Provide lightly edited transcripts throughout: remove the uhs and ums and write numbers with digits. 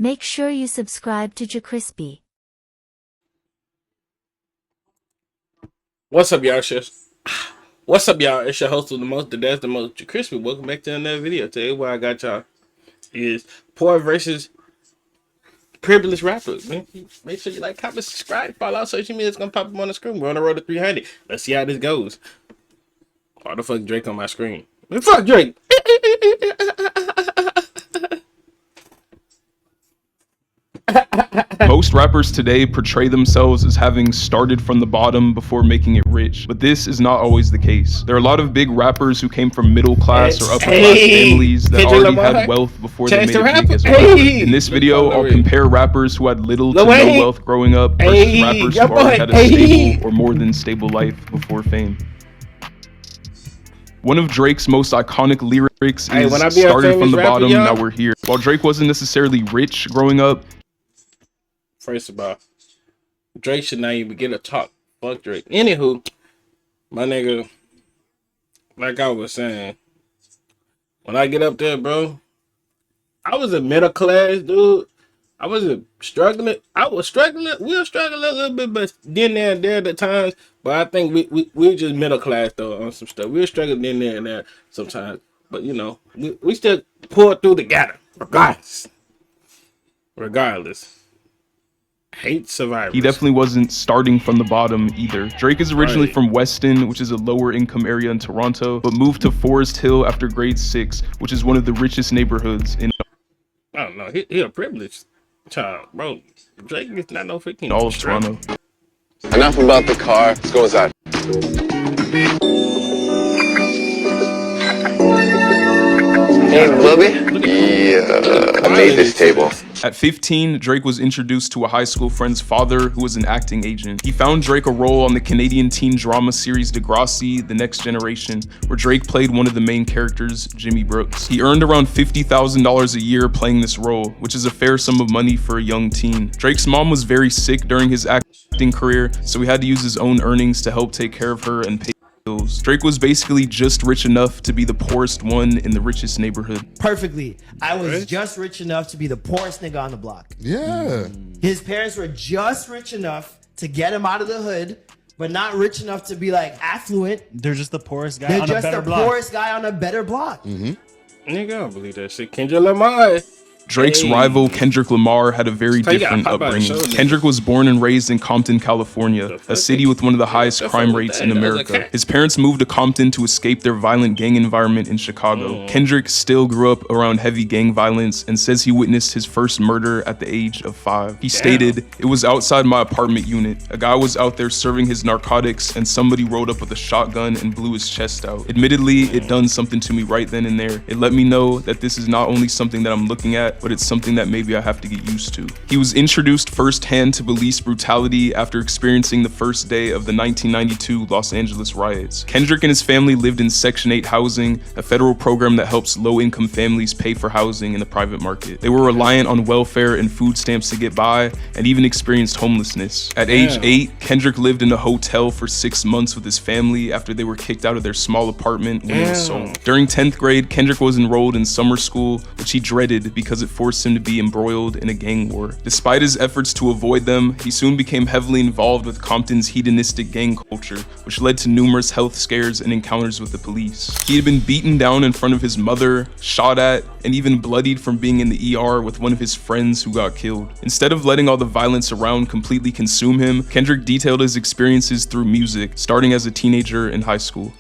Make sure you subscribe to JerCrispy. What's up, y'all? What's up, y'all? It's your host of the most, that's the most, JerCrispy. Welcome back to another video. Today, what I got y'all is poor versus privileged rappers. Man, make sure you like, comment, subscribe, follow our social media. It's gonna pop up on the screen. We're on the road to 300. Let's see how this goes. Why the fuck Drake on my screen? Man, fuck Drake. Most rappers today portray themselves as having started from the bottom before making it rich, but this is not always the case. There are a lot of big rappers who came from middle class or upper class families that already had wealth before they made it big as a rapper. In this video, I'll compare rappers who had little to no wealth growing up versus rappers who already had a stable or more than stable life before fame. One of Drake's most iconic lyrics is "Started from the bottom, now we're here." While Drake wasn't necessarily rich growing up, first of all, Drake should not even get a talk. Fuck Drake. Anywho, my nigga, like I was saying, when I get up there, bro, I was a middle class dude. I wasn't struggling. I was struggling. We were struggling a little bit, but then there and there at the times. But I think we were just middle class though on some stuff. We were struggling then there and there sometimes. But you know, we still pulled through together, regardless. Hate survivors. He definitely wasn't starting from the bottom either. Drake is originally from Weston, which is a lower income area in Toronto, but moved to Forest Hill after grade 6, which is one of the richest neighborhoods in I don't know. He a privileged child, bro. Drake is not no 15. all of Toronto. Enough about the car. Let's go inside. Hey, Bubby. Yeah, I made this table. At 15, Drake was introduced to a high school friend's father who was an acting agent. He found Drake a role on the Canadian teen drama series Degrassi, The Next Generation, where Drake played one of the main characters, Jimmy Brooks. He earned around $50,000 a year playing this role, which is a fair sum of money for a young teen. Drake's mom was very sick during his acting career, so he had to use his own earnings to help take care of her and pay bills. Drake was basically just rich enough to be the poorest one in the richest neighborhood. Perfectly. I was just rich enough to be the poorest nigga on the block. Yeah. His parents were just rich enough to get him out of the hood, but not rich enough to be like affluent. They're just the poorest guy They're on a just better the block. poorest guy on a better block. Nigga, I don't believe that shit. Kendrick Lamar. Drake's rival, Kendrick Lamar, had a very different upbringing. Kendrick was born and raised in Compton, California, a city with one of the highest crime rates in America. His parents moved to Compton to escape their violent gang environment in Chicago. Kendrick still grew up around heavy gang violence and says he witnessed his first murder at the age of 5. He stated, "It was outside my apartment unit. A guy was out there serving his narcotics and somebody rolled up with a shotgun and blew his chest out. Admittedly, it done something to me right then and there. It let me know that this is not only something that I'm looking at, but it's something that maybe I have to get used to." He was introduced firsthand to police brutality after experiencing the first day of the 1992 Los Angeles riots. Kendrick and his family lived in Section 8 housing, a federal program that helps low-income families pay for housing in the private market. They were reliant on welfare and food stamps to get by, and even experienced homelessness. At age 8, Kendrick lived in a hotel for 6 months with his family after they were kicked out of their small apartment when it was sold. During 10th grade, Kendrick was enrolled in summer school, which he dreaded because it forced him to be embroiled in a gang war. Despite his efforts to avoid them, he soon became heavily involved with Compton's hedonistic gang culture, which led to numerous health scares and encounters with the police. He had been beaten down in front of his mother, shot at, and even bloodied from being in the ER with one of his friends who got killed. Instead of letting all the violence around completely consume him, Kendrick detailed his experiences through music, starting as a teenager in high school.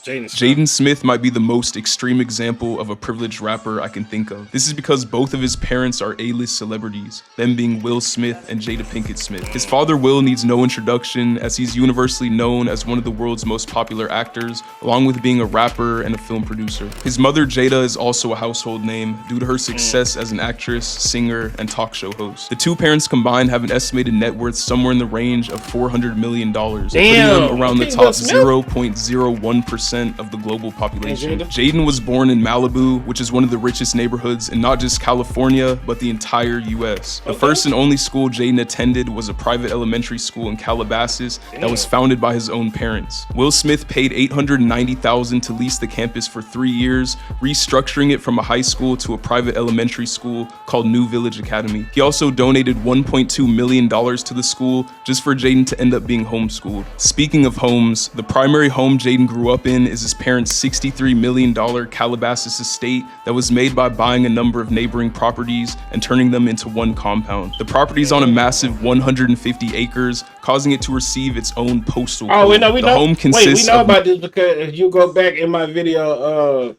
Jaden Smith might be the most extreme example of a privileged rapper I can think of. This is because both of his parents are A-list celebrities, them being Will Smith and Jada Pinkett Smith. His father Will needs no introduction, as he's universally known as one of the world's most popular actors, along with being a rapper and a film producer. His mother Jada is also a household name due to her success as an actress, singer, and talk show host. The two parents combined have an estimated net worth somewhere in the range of $400 million, putting them around the top 0.01% 10% of the global population. Jaden was born in Malibu, which is one of the richest neighborhoods in not just California, but the entire US. The first and only school Jaden attended was a private elementary school in Calabasas that was founded by his own parents. Will Smith paid $890,000 to lease the campus for 3 years, restructuring it from a high school to a private elementary school called New Village Academy. He also donated $1.2 million to the school just for Jaden to end up being homeschooled. Speaking of homes, the primary home Jaden grew up in is his parents' $63 million Calabasas estate that was made by buying a number of neighboring properties and turning them into one compound. The property's on a massive 150 acres, causing it to receive its own postal code. We know. Home consists we know about this because if you go back in my video,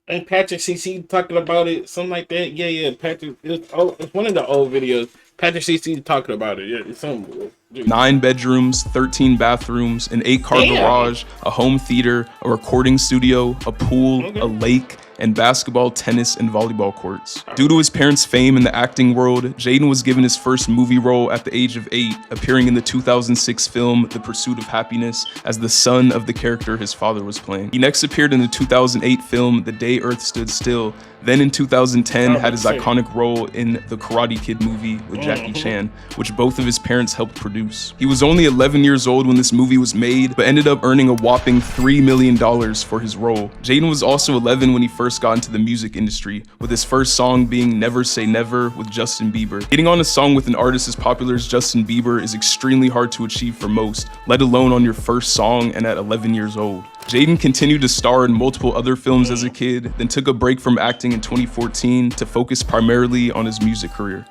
ain't Patrick CC talking about it, something like that? Yeah, Patrick. It's one of the old videos. Patrick CC talking about it. Yeah, it's something. 9 bedrooms, 13 bathrooms, an 8-car garage, a home theater, a recording studio, a pool, a lake, and basketball, tennis, and volleyball courts. Due to his parents' fame in the acting world, Jaden was given his first movie role at the age of 8, appearing in the 2006 film The Pursuit of Happiness as the son of the character his father was playing. He next appeared in the 2008 film The Day Earth Stood Still. Then in 2010 had his iconic role in the Karate Kid movie with Jackie Chan, which both of his parents helped produce. He was only 11 years old when this movie was made, but ended up earning a whopping $3 million for his role. Jaden was also 11 when he first got into the music industry, with his first song being Never Say Never with Justin Bieber. Getting on a song with an artist as popular as Justin Bieber is extremely hard to achieve for most, let alone on your first song and at 11 years old. Jaden continued to star in multiple other films as a kid, then took a break from acting in 2014 to focus primarily on his music career.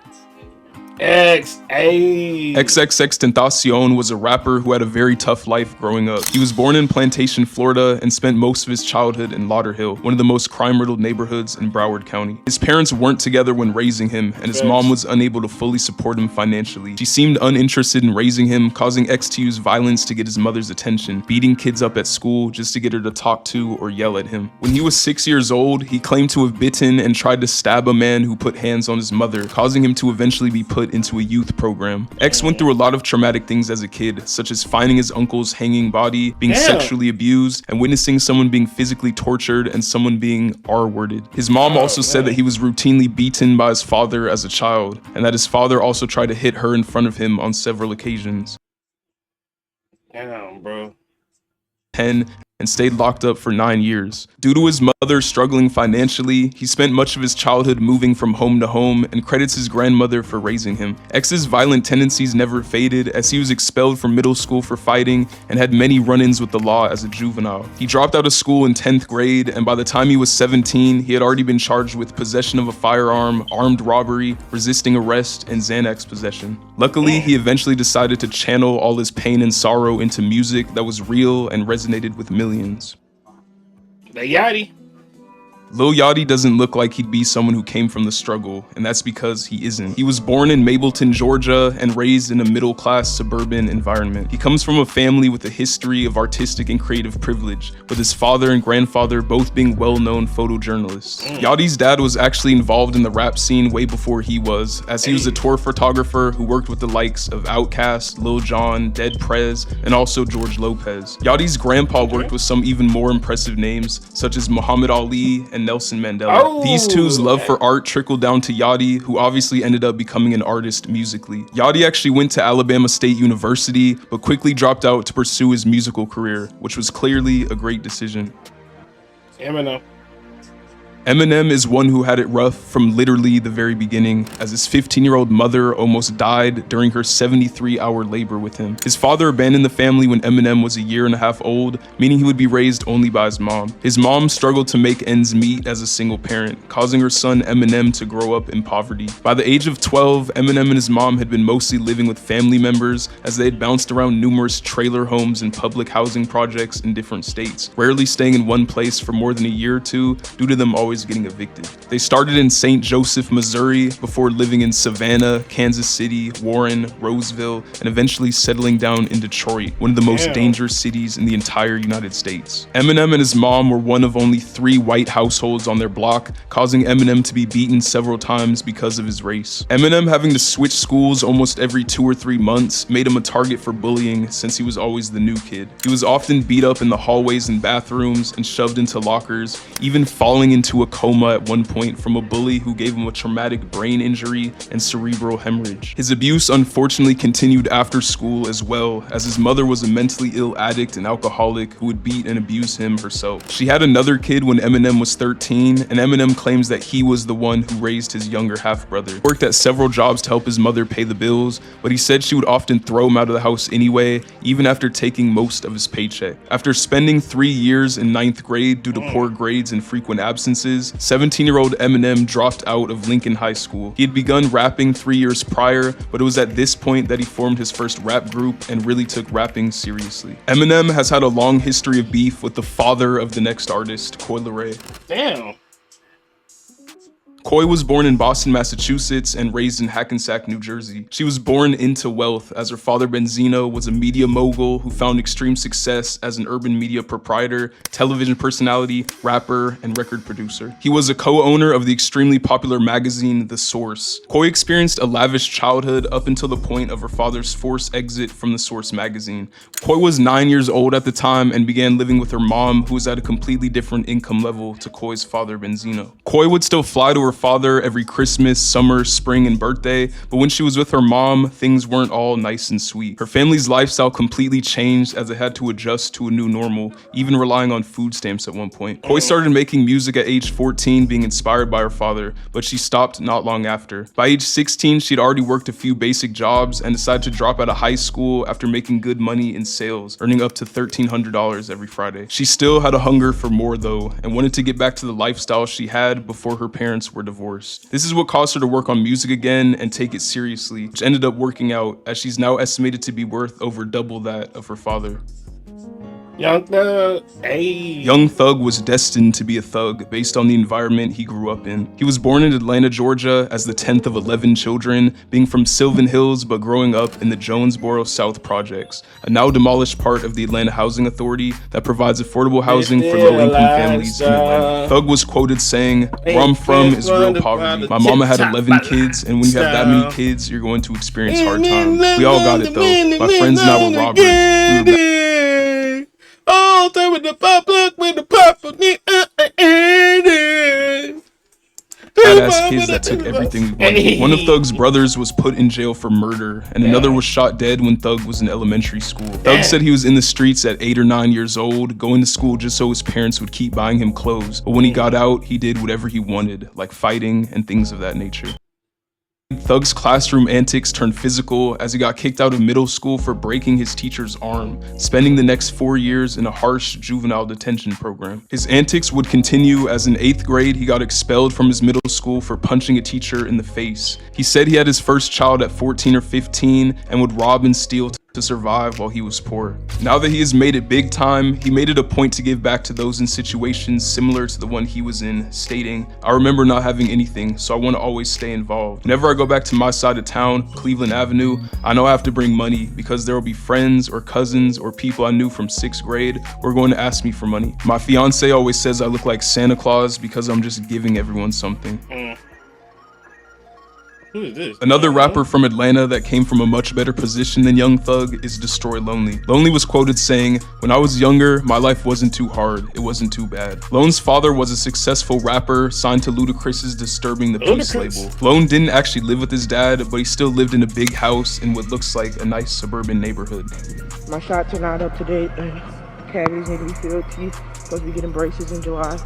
XXXTentacion was a rapper who had a very tough life growing up. He was born in Plantation, Florida, and spent most of his childhood in Lauderhill, one of the most crime-riddled neighborhoods in Broward County. His parents weren't together when raising him, and his mom was unable to fully support him financially. She seemed uninterested in raising him, causing X to use violence to get his mother's attention, beating kids up at school just to get her to talk to or yell at him. When he was 6 years old, he claimed to have bitten and tried to stab a man who put hands on his mother, causing him to eventually be put into a youth program. X went through a lot of traumatic things as a kid, such as finding his uncle's hanging body, being sexually abused, and witnessing someone being physically tortured and someone being R-worded. His mom also said that he was routinely beaten by his father as a child, and that his father also tried to hit her in front of him on several occasions. Damn, bro. And stayed locked up for 9 years. Due to his mother struggling financially, he spent much of his childhood moving from home to home and credits his grandmother for raising him. X's violent tendencies never faded as he was expelled from middle school for fighting and had many run-ins with the law as a juvenile. He dropped out of school in 10th grade, and by the time he was 17, he had already been charged with possession of a firearm, armed robbery, resisting arrest, and Xanax possession. Luckily, he eventually decided to channel all his pain and sorrow into music that was real and resonated with millions. The Yachty. Lil Yachty doesn't look like he'd be someone who came from the struggle, and that's because he isn't. He was born in Mableton, Georgia, and raised in a middle-class suburban environment. He comes from a family with a history of artistic and creative privilege, with his father and grandfather both being well-known photojournalists. Yachty's dad was actually involved in the rap scene way before he was, as he was a tour photographer who worked with the likes of Outkast, Lil Jon, Dead Prez, and also George Lopez. Yachty's grandpa worked with some even more impressive names, such as Muhammad Ali and Nelson Mandela. These two's love for art trickled down to Yachty, who obviously ended up becoming an artist musically. Yachty actually went to Alabama State University, but quickly dropped out to pursue his musical career, which was clearly a great decision. Eminem is one who had it rough from literally the very beginning, as his 15-year-old mother almost died during her 73-hour labor with him. His father abandoned the family when Eminem was a year and a half old, meaning he would be raised only by his mom. His mom struggled to make ends meet as a single parent, causing her son Eminem to grow up in poverty. By the age of 12, Eminem and his mom had been mostly living with family members, as they had bounced around numerous trailer homes and public housing projects in different states, rarely staying in one place for more than a year or two due to them always always getting evicted. They started in St. Joseph, Missouri, before living in Savannah, Kansas City, Warren, Roseville, and eventually settling down in Detroit, one of the most dangerous cities in the entire United States. Eminem and his mom were one of only 3 white households on their block, causing Eminem to be beaten several times because of his race. Eminem having to switch schools almost every 2 or 3 months made him a target for bullying since he was always the new kid. He was often beat up in the hallways and bathrooms and shoved into lockers, even falling into a coma at one point from a bully who gave him a traumatic brain injury and cerebral hemorrhage. His abuse unfortunately continued after school as well, as his mother was a mentally ill addict and alcoholic who would beat and abuse him herself. She had another kid when Eminem was 13, and Eminem claims that he was the one who raised his younger half-brother. He worked at several jobs to help his mother pay the bills, but he said she would often throw him out of the house anyway, even after taking most of his paycheck. After spending 3 years in 9th grade due to poor grades and frequent absences, 17-year-old Eminem dropped out of Lincoln High School. He had begun rapping 3 years prior, but it was at this point that he formed his first rap group and really took rapping seriously. Eminem has had a long history of beef with the father of the next artist, Coi Leray. Damn. Coi was born in Boston, Massachusetts, and raised in Hackensack, New Jersey. She was born into wealth, as her father Benzino was a media mogul who found extreme success as an urban media proprietor, television personality, rapper, and record producer. He was a co-owner of the extremely popular magazine The Source. Coi experienced a lavish childhood up until the point of her father's forced exit from The Source magazine. Coi was 9 years old at the time and began living with her mom, who was at a completely different income level to Coi's father Benzino. Coi would still fly to her father every Christmas, summer, spring, and birthday, but when she was with her mom, things weren't all nice and sweet. Her family's lifestyle completely changed as they had to adjust to a new normal, even relying on food stamps at one point. Coi started making music at age 14, being inspired by her father, but she stopped not long after. By age 16, she'd already worked a few basic jobs and decided to drop out of high school after making good money in sales, earning up to $1,300 every Friday. She still had a hunger for more though, and wanted to get back to the lifestyle she had before her parents were divorced. This is what caused her to work on music again and take it seriously, which ended up working out, as she's now estimated to be worth over double that of her father. Young Thug, hey. Young Thug was destined to be a thug based on the environment he grew up in. He was born in Atlanta, Georgia as the 10th of 11 children, being from Sylvan Hills but growing up in the Jonesboro South Projects, a now demolished part of the Atlanta Housing Authority that provides affordable housing for low-income families in Atlanta. Thug was quoted saying, "Where I'm from is real poverty. My mama had 11 kids, and when you have that many kids, you're going to experience hard times. We all got it though. My friends and I were robbers. We were oh, they with the public with the purple. badass kids that took everything we wanted." One of Thug's brothers was put in jail for murder, and another was shot dead when Thug was in elementary school. Thug said he was in the streets at 8 or 9 years old, going to school just so his parents would keep buying him clothes. But when he got out, he did whatever he wanted, like fighting and things of that nature. Thug's classroom antics turned physical as he got kicked out of middle school for breaking his teacher's arm, spending the next 4 years in a harsh juvenile detention program. His antics would continue as in 8th grade he got expelled from his middle school for punching a teacher in the face. He said he had his first child at 14 or 15 and would rob and steal to survive while he was poor. Now that he has made it big time, he made it a point to give back to those in situations similar to the one he was in, stating, "I remember not having anything, so I want to always stay involved. Whenever I go back to my side of town, Cleveland Avenue, I know I have to bring money because there will be friends or cousins or people I knew from 6th grade who are going to ask me for money. My fiance always says I look like Santa Claus because I'm just giving everyone something." Who is this? Another rapper from Atlanta that came from a much better position than Young Thug is Destroy Lonely. Lonely was quoted saying, "When I was younger, my life wasn't too hard, it wasn't too bad." Lone's father was a successful rapper signed to Ludacris's Disturbing the Peace label. Lone didn't actually live with his dad, but he still lived in a big house in what looks like a nice suburban neighborhood. My shots are not up to date. Cavities need to be filled. Teeth supposed to be getting braces in July.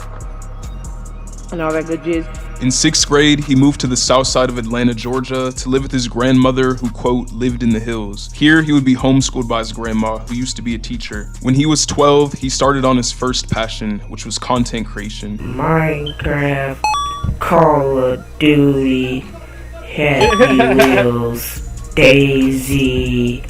And all that good jizz. In 6th grade, he moved to the south side of Atlanta, Georgia to live with his grandmother who, quote, lived in the hills. Here, he would be homeschooled by his grandma, who used to be a teacher. When he was 12, he started on his first passion, which was content creation. Minecraft, Call of Duty, Happy Wheels, Daisy,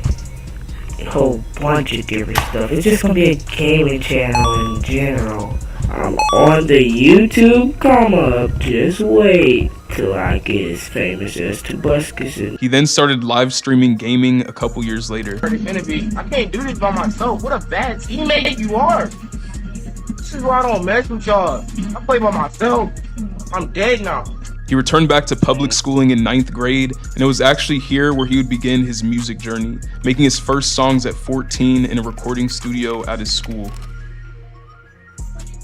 a whole bunch of different stuff. It's just gonna be a gaming channel in general. I'm on the YouTube come up. Just wait till I get as famous as Tobuscus. He then started live streaming gaming a couple years later. I can't do this by myself. What a bad teammate you are. This is why I don't mess with y'all. I play by myself. I'm dead now. He returned back to public schooling in 9th grade, and it was actually here where he would begin his music journey, making his first songs at 14 in a recording studio at his school.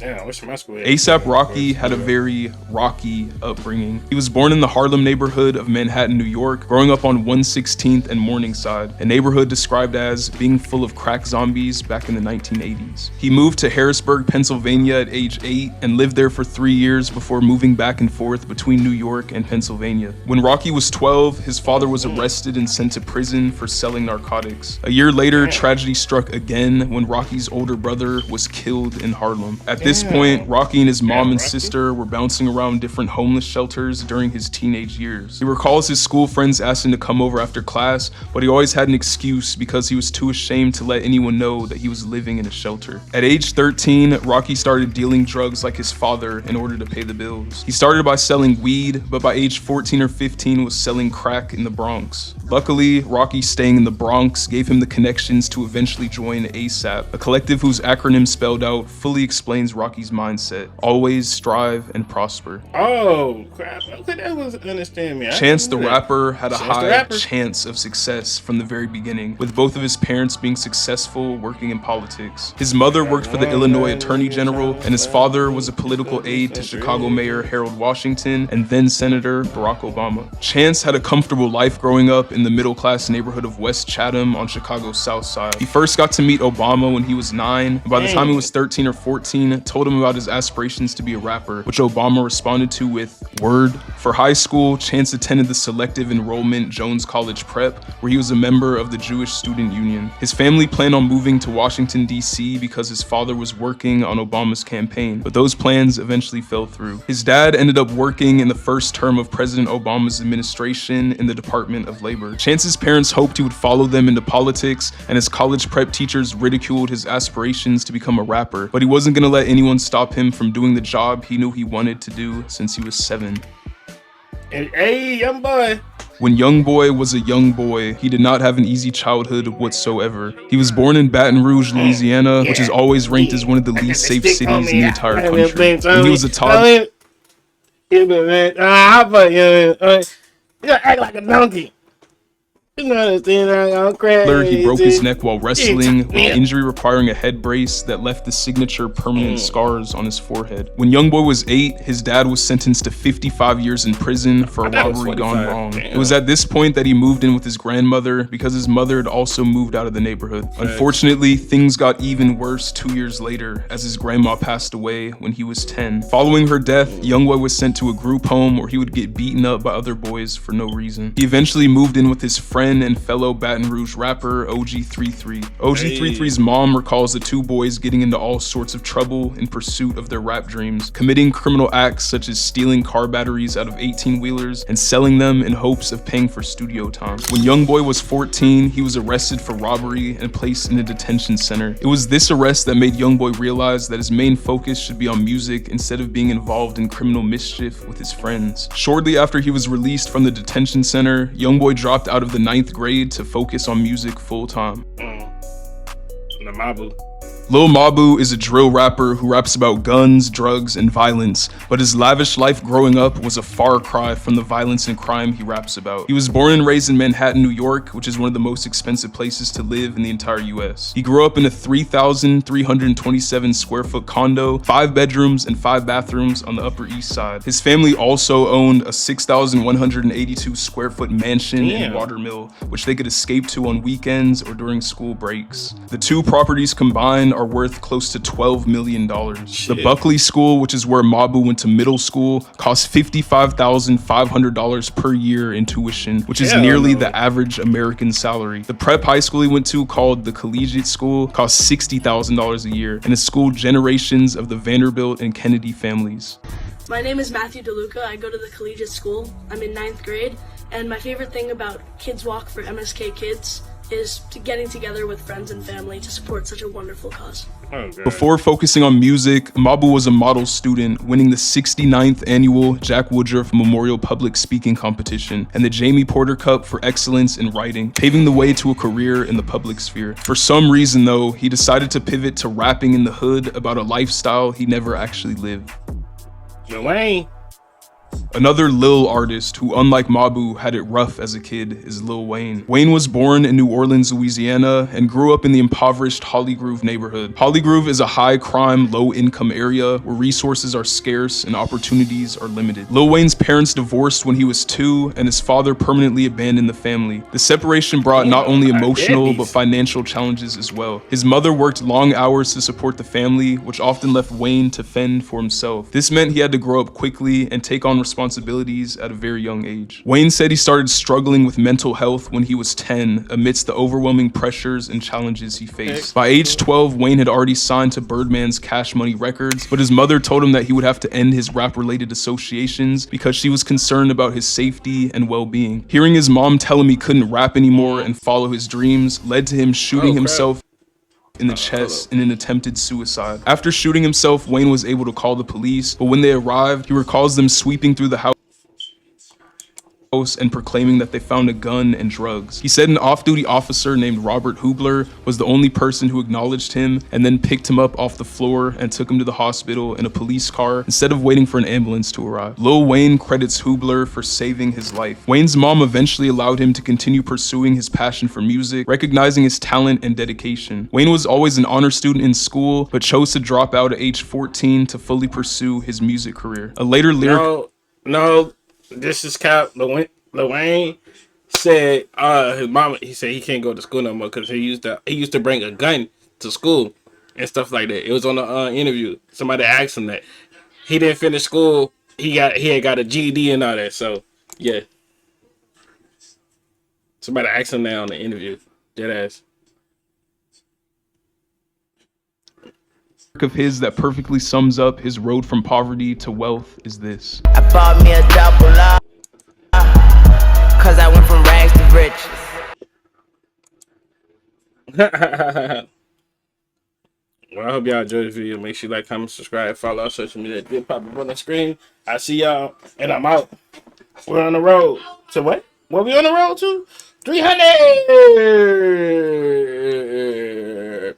Damn, what's my school? ASAP Rocky had a very rocky upbringing. He was born in the Harlem neighborhood of Manhattan, New York, growing up on 116th and Morningside, a neighborhood described as being full of crack zombies back in the 1980s. He moved to Harrisburg, Pennsylvania at age 8 and lived there for 3 years before moving back and forth between New York and Pennsylvania. When Rocky was 12, his father was arrested and sent to prison for selling narcotics. A year later, tragedy struck again when Rocky's older brother was killed in Harlem. At this point, Rocky and his mom and sister were bouncing around different homeless shelters during his teenage years. He recalls his school friends asked him to come over after class, but he always had an excuse because he was too ashamed to let anyone know that he was living in a shelter. At age 13, Rocky started dealing drugs like his father in order to pay the bills. He started by selling weed, but by age 14 or 15 was selling crack in the Bronx. Luckily, Rocky staying in the Bronx gave him the connections to eventually join ASAP, a collective whose acronym spelled out fully explains Rocky's mindset: always strive and prosper. Oh crap! Okay, that was understand me. Chance the Rapper had a high chance of success from the very beginning, with both of his parents being successful working in politics. His mother worked for the Illinois Attorney General, and his father was a political aide to Chicago Mayor Harold Washington and then Senator Barack Obama. Chance had a comfortable life growing up in the middle-class neighborhood of West Chatham on Chicago's South Side. He first got to meet Obama when he was 9, and by the time he was 13 or 14, told him about his aspirations to be a rapper, which Obama responded to with word. For high school, Chance attended the selective enrollment Jones College Prep, where he was a member of the Jewish Student Union. His family planned on moving to Washington, D.C. because his father was working on Obama's campaign, but those plans eventually fell through. His dad ended up working in the first term of President Obama's administration in the Department of Labor. Chance's parents hoped he would follow them into politics, and his college prep teachers ridiculed his aspirations to become a rapper, but he wasn't going to let anyone stop him from doing the job he knew he wanted to do since he was 7. Hey, young boy. When Young Boy was a young boy, he did not have an easy childhood whatsoever. He was born in Baton Rouge, Louisiana, which is always ranked as one of the least safe cities in the entire country. When he was a toddler, you act like a donkey. He broke his neck while wrestling, with the injury requiring a head brace that left the signature permanent scars on his forehead. When Young Boy was 8, his dad was sentenced to 55 years in prison for a robbery gone wrong. Damn. It was at this point that he moved in with his grandmother because his mother had also moved out of the neighborhood. Unfortunately, things got even worse 2 years later as his grandma passed away when he was 10. Following her death, Young Boy was sent to a group home where he would get beaten up by other boys for no reason. He eventually moved in with his friend and fellow Baton Rouge rapper OG33. OG33's mom recalls the two boys getting into all sorts of trouble in pursuit of their rap dreams, committing criminal acts such as stealing car batteries out of 18-wheelers and selling them in hopes of paying for studio time. When Young Boy was 14, he was arrested for robbery and placed in a detention center. It was this arrest that made Young Boy realize that his main focus should be on music instead of being involved in criminal mischief with his friends. Shortly after he was released from the detention center, Young Boy dropped out of the 9th grade to focus on music full-time. Lil Mabu is a drill rapper who raps about guns, drugs, and violence, but his lavish life growing up was a far cry from the violence and crime he raps about. He was born and raised in Manhattan, New York, which is one of the most expensive places to live in the entire US. He grew up in a 3,327 square foot condo, 5 bedrooms and 5 bathrooms on the Upper East Side. His family also owned a 6,182 square foot mansion in Watermill, which they could escape to on weekends or during school breaks. The two properties combined are worth close to $12 million. The Buckley School, which is where Mabu went to middle school, costs $55,500 per year in tuition, which is nearly the average American salary. The prep high school he went to, called the Collegiate School, costs $60,000 a year and has schooled generations of the Vanderbilt and Kennedy families. My name is Matthew DeLuca. I go to the Collegiate School. I'm in 9th grade, and my favorite thing about Kids Walk for MSK Kids is getting together with friends and family to support such a wonderful cause. Before focusing on music, Mabu was a model student, winning the 69th annual Jack Woodruff Memorial Public Speaking Competition and the Jamie Porter Cup for excellence in writing, paving the way to a career in the public sphere. For some reason though, he decided to pivot to rapping in the hood about a lifestyle he never actually lived. Lil Wayne. Another Lil artist who, unlike Mabu, had it rough as a kid is Lil Wayne. Wayne was born in New Orleans, Louisiana, and grew up in the impoverished Holly Grove neighborhood. Holly Grove is a high-crime, low-income area where resources are scarce and opportunities are limited. Lil Wayne's parents divorced when he was 2, and his father permanently abandoned the family. The separation brought not only emotional but financial challenges as well. His mother worked long hours to support the family, which often left Wayne to fend for himself. This meant he had to grow up quickly and take on responsibilities at a very young age. Wayne said he started struggling with mental health when he was 10 amidst the overwhelming pressures and challenges he faced. By age 12, Wayne had already signed to Birdman's Cash Money Records, but his mother told him that he would have to end his rap-related associations because she was concerned about his safety and well-being. Hearing his mom tell him he couldn't rap anymore and follow his dreams led to him shooting himself in the chest in an attempted suicide. After shooting himself, Wayne was able to call the police, but when they arrived, he recalls them sweeping through the house and proclaiming that they found a gun and drugs. He said an off-duty officer named Robert Hubler was the only person who acknowledged him and then picked him up off the floor and took him to the hospital in a police car instead of waiting for an ambulance to arrive. Lil Wayne credits Hubler for saving his life. Wayne's mom eventually allowed him to continue pursuing his passion for music, recognizing his talent and dedication. Wayne was always an honor student in school, but chose to drop out at age 14 to fully pursue his music career. A later lyric... No. This is Cap. Lil Wayne said his mama. He said he can't go to school no more because he used to bring a gun to school and stuff like that. It was on the interview. Somebody asked him that. He didn't finish school. He had got a GED and all that. So yeah. Somebody asked him that on the interview. Dead ass. Of his that perfectly sums up his road from poverty to wealth is this. I bought me a double R, cause I went from rags to riches. Well, I hope y'all enjoyed this video. Make sure you like, comment, subscribe, follow our social media. Did pop up on the screen. I see y'all, and I'm out. We're on the road to what? What we on the road to? 300.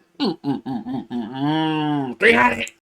300.